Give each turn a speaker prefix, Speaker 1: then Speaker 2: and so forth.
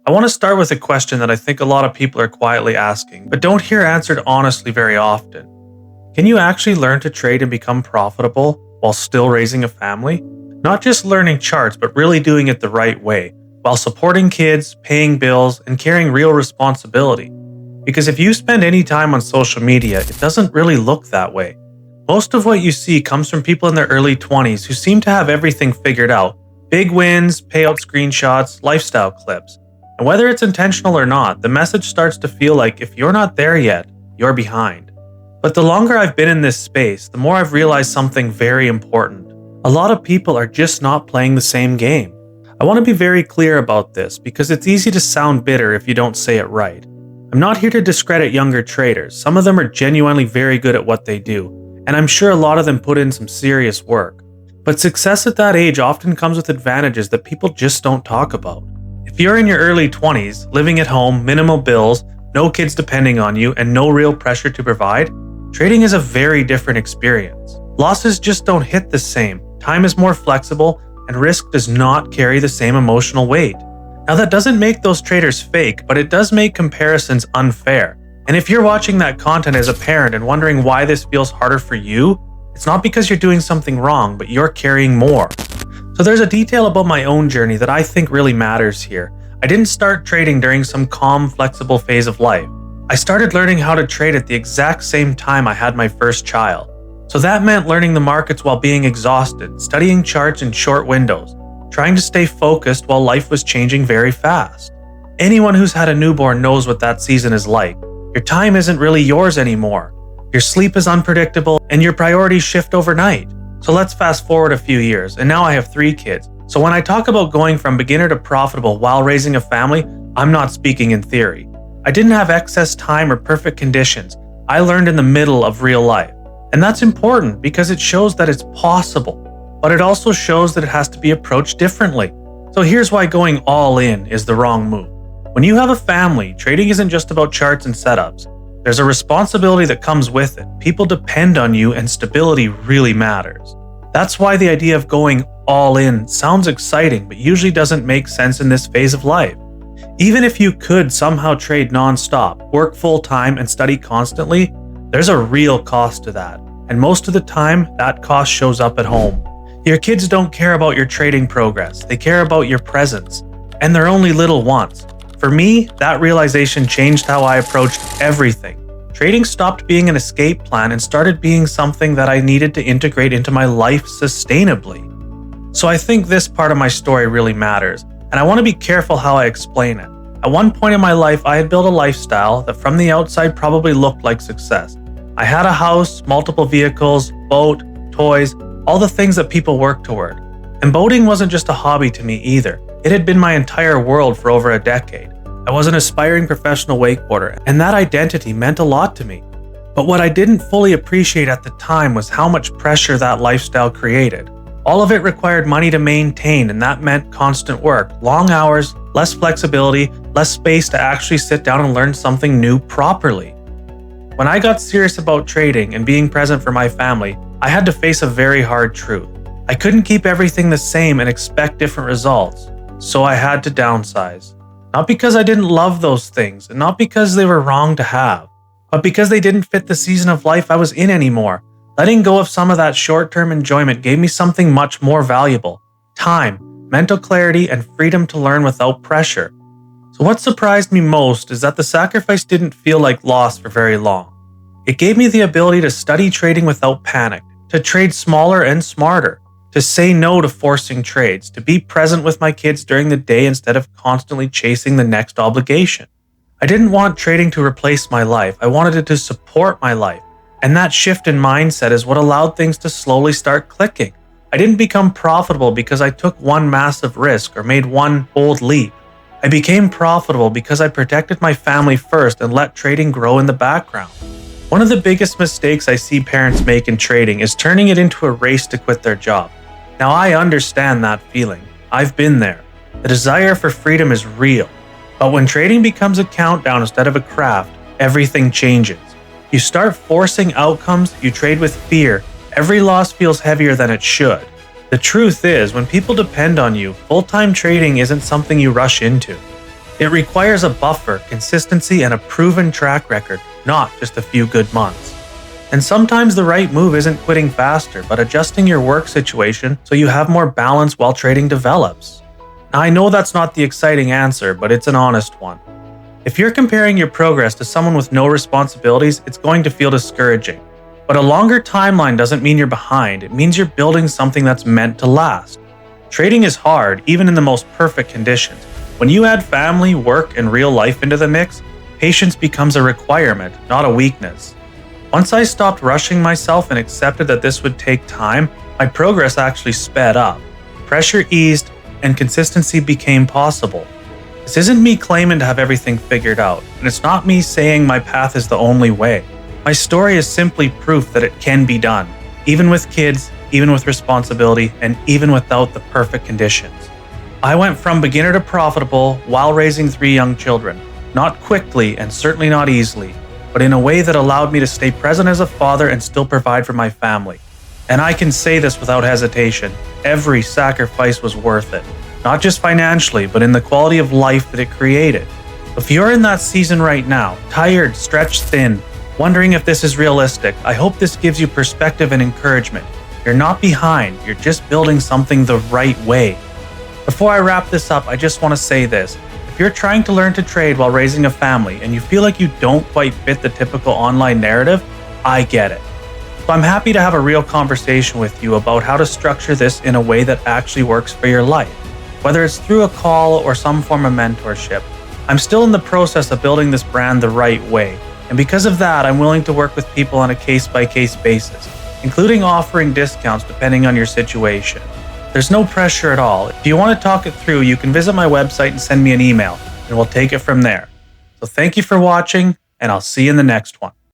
Speaker 1: I want to start with a question that I think a lot of people are quietly asking, but don't hear answered honestly very often. Can you actually learn to trade and become profitable while still raising a family? Not just learning charts, but really doing it the right way, while supporting kids, paying bills, and carrying real responsibility. Because if you spend any time on social media, it doesn't really look that way. Most of what you see comes from people in their early 20s who seem to have everything figured out. Big wins, payout screenshots, lifestyle clips. And whether it's intentional or not, the message starts to feel like if you're not there yet, you're behind. But the longer I've been in this space, the more I've realized something very important. A lot of people are just not playing the same game. I want to be very clear about this because it's easy to sound bitter if you don't say it right. I'm not here to discredit younger traders. Some of them are genuinely very good at what they do, and I'm sure a lot of them put in some serious work. But success at that age often comes with advantages that people just don't talk about. If you're in your early 20s, living at home, minimal bills, no kids depending on you, and no real pressure to provide, trading is a very different experience. Losses just don't hit the same, time is more flexible, and risk does not carry the same emotional weight. Now that doesn't make those traders fake, but it does make comparisons unfair. And if you're watching that content as a parent and wondering why this feels harder for you, it's not because you're doing something wrong, but you're carrying more. So there's a detail about my own journey that I think really matters here. I didn't start trading during some calm, flexible phase of life. I started learning how to trade at the exact same time I had my first child. So that meant learning the markets while being exhausted, studying charts in short windows, trying to stay focused while life was changing very fast. Anyone who's had a newborn knows what that season is like. Your time isn't really yours anymore. Your sleep is unpredictable and your priorities shift overnight. So let's fast forward a few years, and now I have 3 kids. So when I talk about going from beginner to profitable while raising a family, I'm not speaking in theory. I didn't have excess time or perfect conditions. I learned in the middle of real life. And that's important because it shows that it's possible, but it also shows that it has to be approached differently. So here's why going all in is the wrong move. When you have a family, trading isn't just about charts and setups. There's a responsibility that comes with it. People depend on you and stability really matters. That's why the idea of going all in sounds exciting, but usually doesn't make sense in this phase of life. Even if you could somehow trade non-stop, work full-time, and study constantly, there's a real cost to that. And most of the time, that cost shows up at home. Your kids don't care about your trading progress. They care about your presence. And they're only little once. For me, that realization changed how I approached everything. Trading stopped being an escape plan and started being something that I needed to integrate into my life sustainably. So I think this part of my story really matters, and I want to be careful how I explain it. At one point in my life, I had built a lifestyle that from the outside probably looked like success. I had a house, multiple vehicles, boat, toys, all the things that people work toward. And boating wasn't just a hobby to me either. It had been my entire world for over a decade. I was an aspiring professional wakeboarder, and that identity meant a lot to me. But what I didn't fully appreciate at the time was how much pressure that lifestyle created. All of it required money to maintain, and that meant constant work, long hours, less flexibility, less space to actually sit down and learn something new properly. When I got serious about trading and being present for my family, I had to face a very hard truth. I couldn't keep everything the same and expect different results, so I had to downsize. Not because I didn't love those things, and not because they were wrong to have, but because they didn't fit the season of life I was in anymore. Letting go of some of that short-term enjoyment gave me something much more valuable: time, mental clarity, and freedom to learn without pressure. So what surprised me most is that the sacrifice didn't feel like loss for very long. It gave me the ability to study trading without panic, to trade smaller and smarter, to say no to forcing trades, to be present with my kids during the day instead of constantly chasing the next obligation. I didn't want trading to replace my life. I wanted it to support my life. And that shift in mindset is what allowed things to slowly start clicking. I didn't become profitable because I took one massive risk or made one bold leap. I became profitable because I protected my family first and let trading grow in the background. One of the biggest mistakes I see parents make in trading is turning it into a race to quit their job. Now, I understand that feeling. I've been there. The desire for freedom is real. But when trading becomes a countdown instead of a craft, everything changes. You start forcing outcomes, you trade with fear. Every loss feels heavier than it should. The truth is, when people depend on you, full-time trading isn't something you rush into. It requires a buffer, consistency, and a proven track record, not just a few good months. And sometimes the right move isn't quitting faster, but adjusting your work situation so you have more balance while trading develops. Now, I know that's not the exciting answer, but it's an honest one. If you're comparing your progress to someone with no responsibilities, it's going to feel discouraging. But a longer timeline doesn't mean you're behind, it means you're building something that's meant to last. Trading is hard, even in the most perfect conditions. When you add family, work, and real life into the mix, patience becomes a requirement, not a weakness. Once I stopped rushing myself and accepted that this would take time, my progress actually sped up. Pressure eased, and consistency became possible. This isn't me claiming to have everything figured out, and it's not me saying my path is the only way. My story is simply proof that it can be done, even with kids, even with responsibility, and even without the perfect conditions. I went from beginner to profitable while raising 3 young children, not quickly and certainly not easily, but in a way that allowed me to stay present as a father and still provide for my family. And I can say this without hesitation, every sacrifice was worth it. Not just financially, but in the quality of life that it created. If you're in that season right now, tired, stretched thin, wondering if this is realistic, I hope this gives you perspective and encouragement. You're not behind, you're just building something the right way. Before I wrap this up, I just want to say this. If you're trying to learn to trade while raising a family and you feel like you don't quite fit the typical online narrative, I get it. So I'm happy to have a real conversation with you about how to structure this in a way that actually works for your life. Whether it's through a call or some form of mentorship, I'm still in the process of building this brand the right way. And because of that, I'm willing to work with people on a case-by-case basis, including offering discounts depending on your situation. There's no pressure at all. If you want to talk it through, you can visit my website and send me an email, and we'll take it from there. So thank you for watching, and I'll see you in the next one.